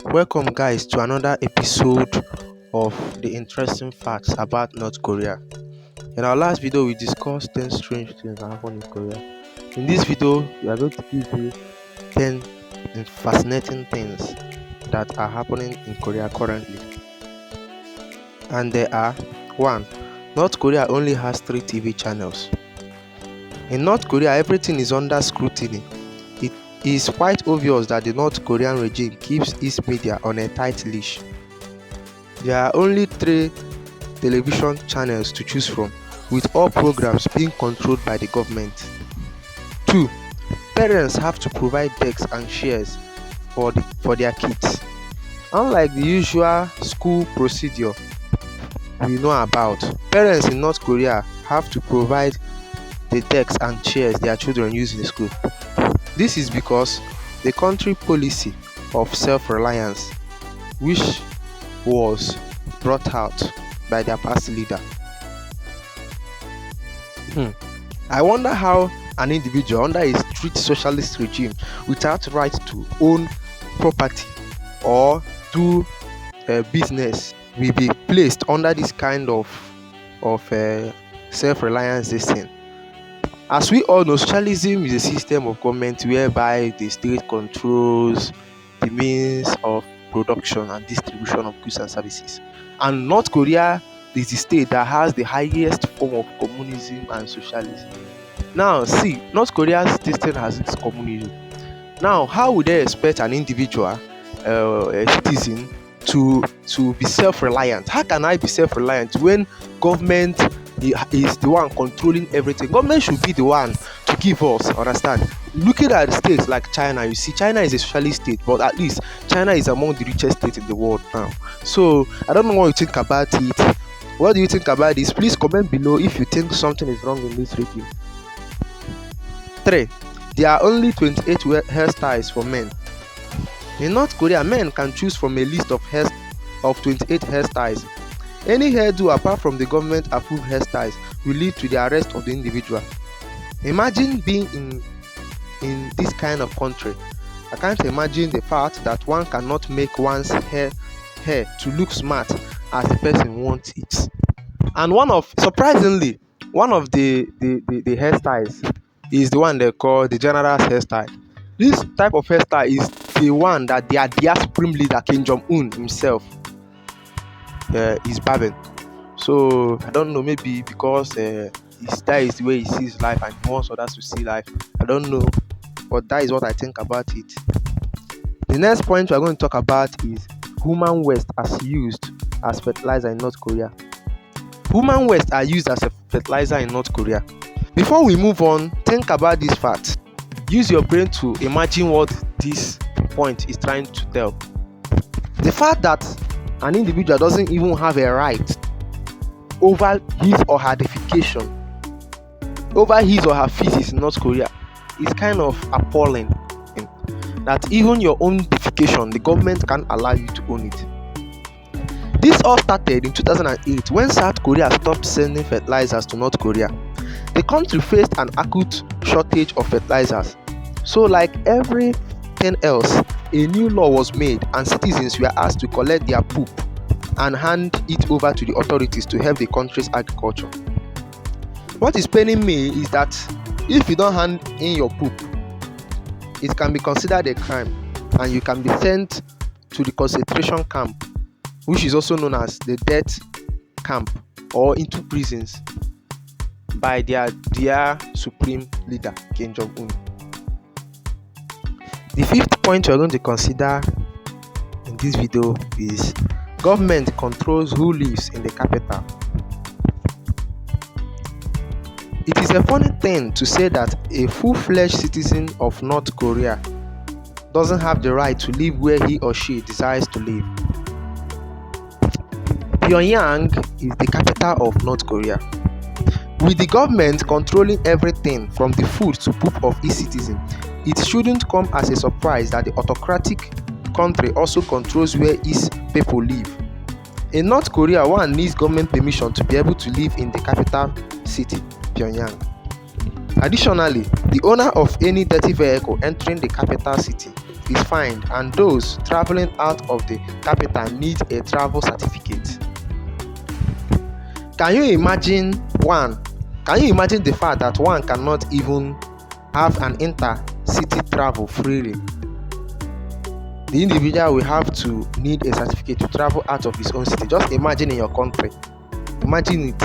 Welcome guys to another episode of the interesting facts about North Korea. In our last video we discussed 10 strange things that happen in Korea. In this video we are going to give you 10 fascinating things that are happening in Korea currently. And there are 1. North Korea only has 3 TV channels. In North Korea everything is under scrutiny. It is quite obvious that the North Korean regime keeps its media on a tight leash. There are only 3 television channels to choose from, with all programs being controlled by the government. 2. Parents have to provide desks and chairs for their kids. Unlike the usual school procedure we know about, parents in North Korea have to provide the desks and chairs their children use in the school. This is because the country policy of self-reliance, which was brought out by their past leader. I wonder how an individual under a strict socialist regime without right to own property or do business will be placed under this kind of self-reliance system. As we all know, socialism is a system of government whereby the state controls the means of production and distribution of goods and services. And North Korea is the state that has the highest form of communism and socialism. Now, see, North Korea's system has its communism. Now, how would they expect an individual, a citizen, to be self-reliant? How can I be self-reliant when government is the one controlling everything? Government should be the one to give us, understand? Looking at states like China, you see China is a socialist state, but at least China is among the richest states in the world now. So I don't know what you think about it. What do you think about this? Please comment below if you think something is wrong in this review. 3. There are only 28 hairstyles for men. In North Korea, men can choose from a list of 28 hairstyles. Any hairdo apart from the government approved hairstyles will lead to the arrest of the individual. Imagine being in this kind of country. I can't imagine the fact that one cannot make one's hair to look smart as the person wants it. And surprisingly, one of the hairstyles is the one they call the general's hairstyle. This type of hairstyle is the one that their supreme leader Kim Jong-un himself is barbing. So I don't know, maybe because that is the way he sees life and he wants others to see life. I don't know, but that is what I think about it. The next point we are going to talk about is human waste as used as fertilizer in North Korea. Human waste are used as a fertilizer in North Korea. Before we move on, think about this fact. Use your brain to imagine what this point is trying to tell. The fact that an individual doesn't even have a right over his or her defecation, over his or her feces in North Korea is kind of appalling. That even your own defecation, the government can't allow you to own it. This all started in 2008 when South Korea stopped sending fertilizers to North Korea. The country faced an acute shortage of fertilizers. So like everything else, a new law was made and citizens were asked to collect their poop and hand it over to the authorities to help the country's agriculture. What is paining me is that if you don't hand in your poop, it can be considered a crime and you can be sent to the concentration camp, which is also known as the death camp, or into prisons by their supreme leader Kim Jong-un. The 5th point we are going to consider in this video is government controls who lives in the capital. It is a funny thing to say that a full-fledged citizen of North Korea doesn't have the right to live where he or she desires to live. Pyongyang is the capital of North Korea. With the government controlling everything from the food to poop of its citizens, it shouldn't come as a surprise that the autocratic country also controls where its people live. In North Korea, one needs government permission to be able to live in the capital city, Pyongyang. Additionally, the owner of any dirty vehicle entering the capital city is fined, and those traveling out of the capital need a travel certificate. Can you imagine one? Can you imagine the fact that one cannot even have an inter-city travel freely? The individual will have to need a certificate to travel out of his own city. Just imagine in your country. Imagine it.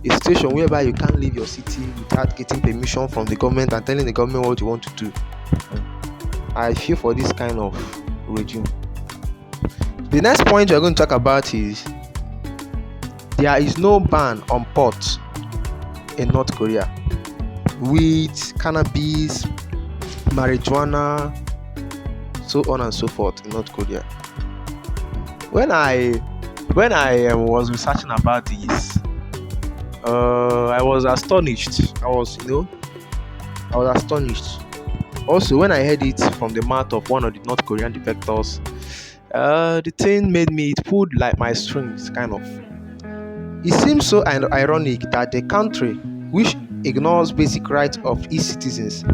A situation whereby you can't leave your city without getting permission from the government and telling the government what you want to do. I feel for this kind of regime. The next point we're going to talk about is there is no ban on pot in North Korea. Weed, cannabis, marijuana, so on and so forth in North Korea. When I was researching about this, I was astonished. I was astonished. Also, when I heard it from the mouth of one of the North Korean defectors, the thing made me, it pulled like my strings, kind of. It seems so ironic that the country which ignores basic rights of its citizens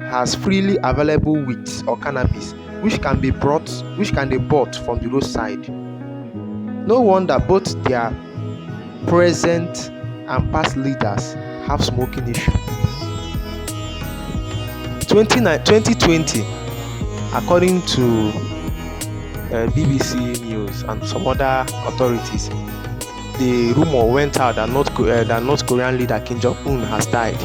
has freely available weed or cannabis which can be bought from the roadside. No wonder both their present and past leaders have smoking issue. 2020, according to BBC News and some other authorities, the rumor went out that North Korean leader Kim Jong-un has died.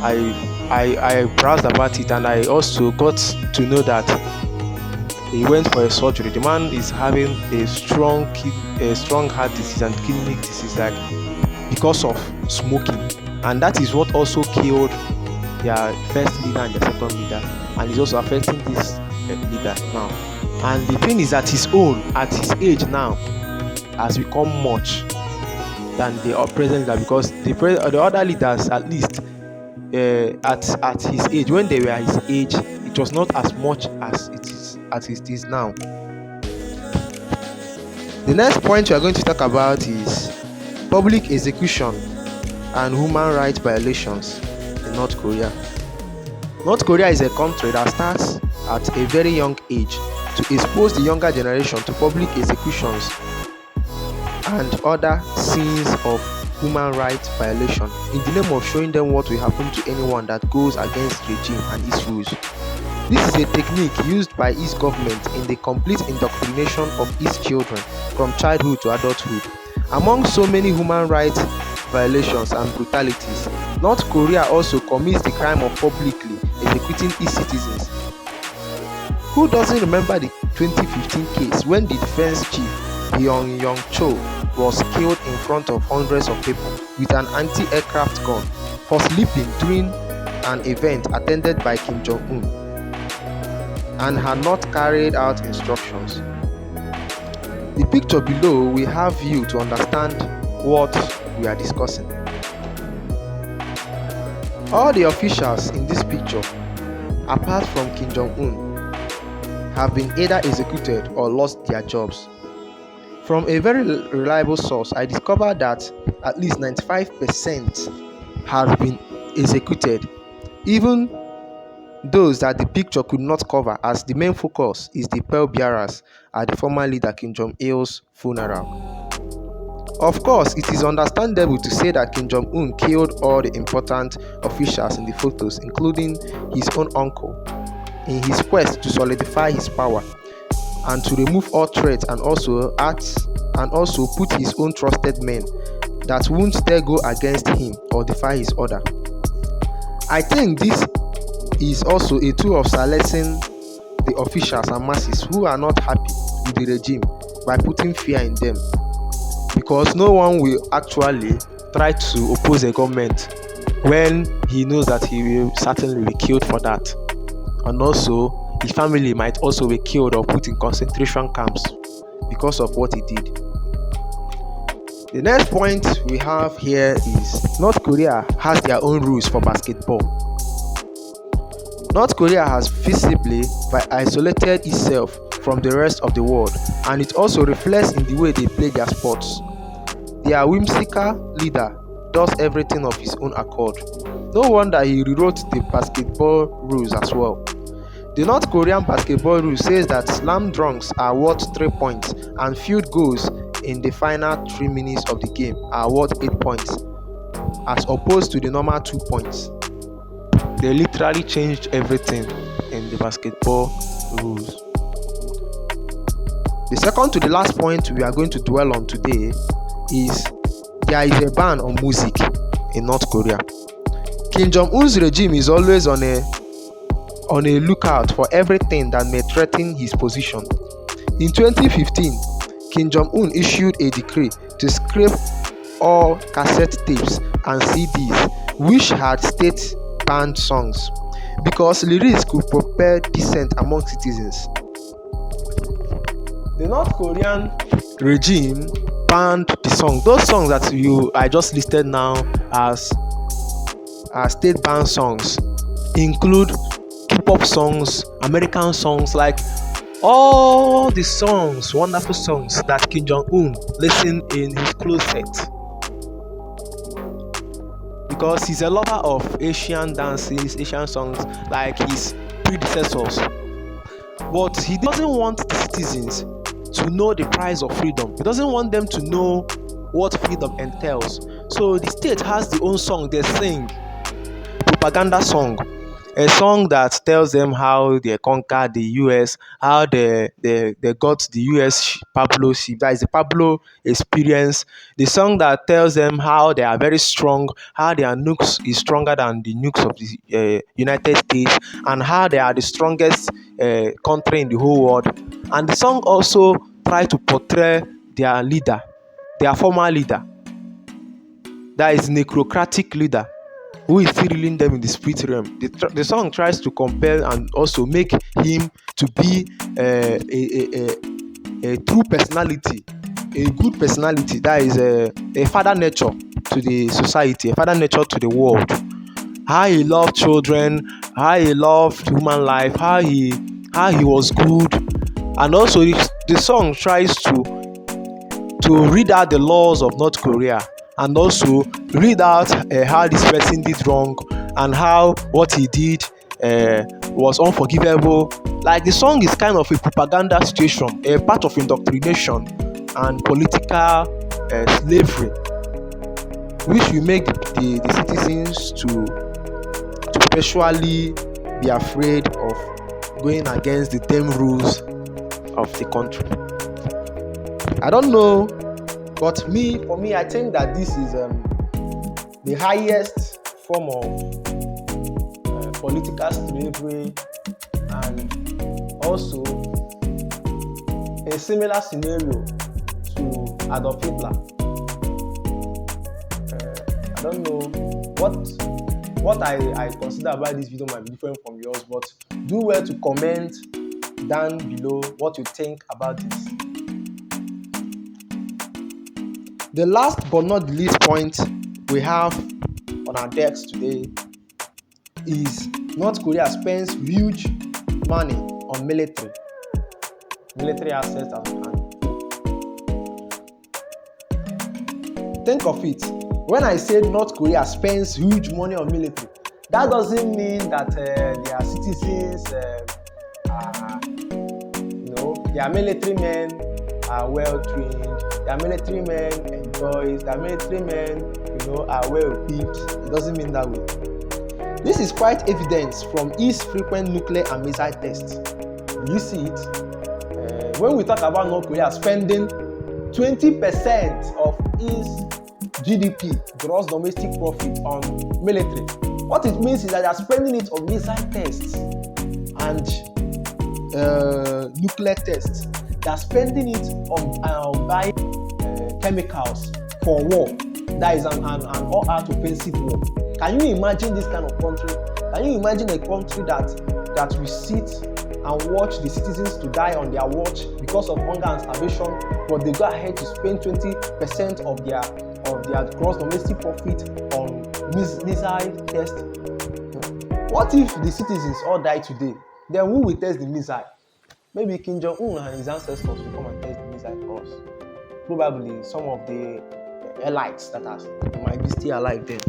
I browsed about it, and I also got to know that he went for a surgery. The man is having a strong heart disease and kidney disease, like because of smoking, and that is what also killed their first leader and their second leader, and is also affecting this leader now. And the thing is, at his age now, has become much than the present leader, because the other leaders, at least at his age, when they were his age, it was not as much as it is now. The next point we are going to talk about is public execution and human rights violations in North Korea. North Korea is a country that starts at a very young age to expose the younger generation to public executions and other scenes of human rights violation in the name of showing them what will happen to anyone that goes against regime and its rules. This is a technique used by its government in the complete indoctrination of its children from childhood to adulthood. Among so many human rights violations and brutalities, North Korea also commits the crime of publicly executing its citizens. Who doesn't remember the 2015 case when the defense chief Pyongyang was killed in front of hundreds of people with an anti-aircraft gun for sleeping during an event attended by Kim Jong-un and had not carried out instructions? The picture below will have you to understand what we are discussing. All the officials in this picture, apart from Kim Jong-un, have been either executed or lost their jobs. From a very reliable source, I discovered that at least 95% have been executed, even those that the picture could not cover, as the main focus is the pallbearers at the former leader Kim Jong-il's funeral. Of course, it is understandable to say that Kim Jong-un killed all the important officials in the photos, including his own uncle, in his quest to solidify his power and to remove all threats, and also put his own trusted men that won't dare go against him or defy his order. I think this is also a tool of silencing the officials and masses who are not happy with the regime by putting fear in them, because no one will actually try to oppose a government when he knows that he will certainly be killed for that, and also his family might also be killed or put in concentration camps because of what he did. The next point we have here is North Korea has their own rules for basketball. North Korea has visibly isolated itself from the rest of the world, and it also reflects in the way they play their sports. Their whimsical leader, does everything of his own accord. No wonder he rewrote the basketball rules as well. The North Korean basketball rule says that slam dunks are worth 3 points and field goals in the final 3 minutes of the game are worth 8 points, as opposed to the normal 2 points. They literally changed everything in the basketball rules. The second to the last point we are going to dwell on today is there is a ban on music in North Korea. Kim Jong-un's regime is always on a lookout for everything that may threaten his position. In 2015, Kim Jong-un issued a decree to scrap all cassette tapes and CDs which had state-banned songs because lyrics could propel dissent among citizens. The North Korean regime banned the song. Those songs that I just listed now as state banned songs include hip-hop songs, American songs, like all the songs, wonderful songs that Kim Jong-un listened in his closet. Because he's a lover of Asian dances, Asian songs like his predecessors. But he doesn't want the citizens to know the price of freedom. He doesn't want them to know what freedom entails. So the state has their own song they sing, propaganda song, a song that tells them how they conquered the US, how they got the US Pablo ship. That is the Pablo experience. The song that tells them how they are very strong, how their nukes is stronger than the nukes of the United States, and how they are the strongest country in the whole world. And the song also tries to portray their leader, their former leader, that is necrocratic leader, who is still ruling them in the spirit realm. The song tries to compel and also make him to be a true personality, a good personality, that is a father nature to the society, a father nature to the world. How he loved children, how he loved human life, how he was good. And also the song tries to read out the laws of North Korea, and also read out how this person did wrong and how what he did was unforgivable. Like the song is kind of a propaganda situation, a part of indoctrination and political slavery, which will make the citizens to perpetually be afraid of going against the damn rules of the country. I don't know, but for me, I think that this is the highest form of political slavery, and also a similar scenario to Adolf Hitler. I don't know what I consider about this video might be different from yours, but do well to comment down below what you think about this. The last but not the least point we have on our decks today is North Korea spends huge money on military assets and think of it. When I say North Korea spends huge money on military, that doesn't mean that their citizens, their military men are well trained. Their military men enjoy. Their military men, are well equipped. It doesn't mean that way. This is quite evident from his frequent nuclear and missile tests. You see it when we talk about North Korea spending 20% of its GDP, gross domestic profit, on military. What it means is that they are spending it on missile tests and nuclear tests. They are spending it on buying chemicals for war. That is an all-out offensive war. Can you imagine this kind of country? Can you imagine a country that will sit and watch the citizens to die on their watch because of hunger and starvation, but they go ahead to spend 20% of their gross domestic profit on missile test? What if the citizens all die today? Then who will test the missile? Maybe Kim Jong-un and his ancestors will come and test the missile for us. Probably some of the elites that might be still alive then.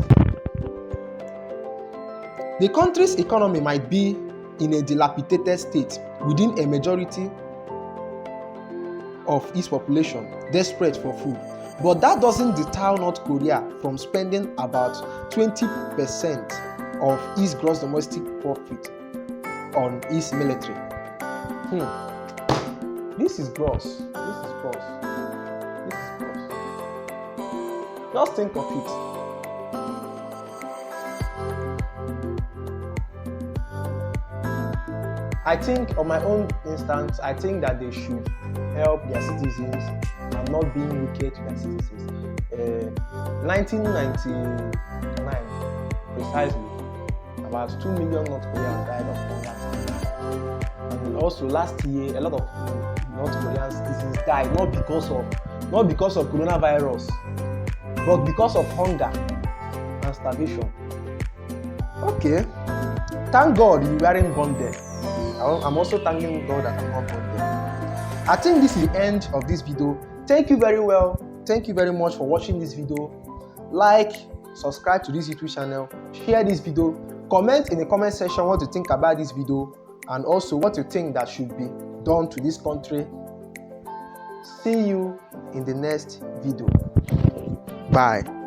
The country's economy might be in a dilapidated state within a majority of its population desperate for food. But that doesn't deter North Korea from spending about 20% of its gross domestic profit on its military. This is gross. Just think of it. I think, on my own instance, I think that they should help their citizens and not being wicked to their citizens. 1999, precisely, about 2 million North Koreans died of hunger. And also last year, a lot of North Korean citizens died not because of coronavirus, but because of hunger and starvation. Okay, thank God you weren't born there. I'm also thanking God that I'm not born there. I think this is the end of this video. Thank you very much for watching this video. Like, subscribe to this YouTube channel, share this video, comment in the comment section what you think about this video, and also what you think that should be done to this country. See you in the next video. Bye.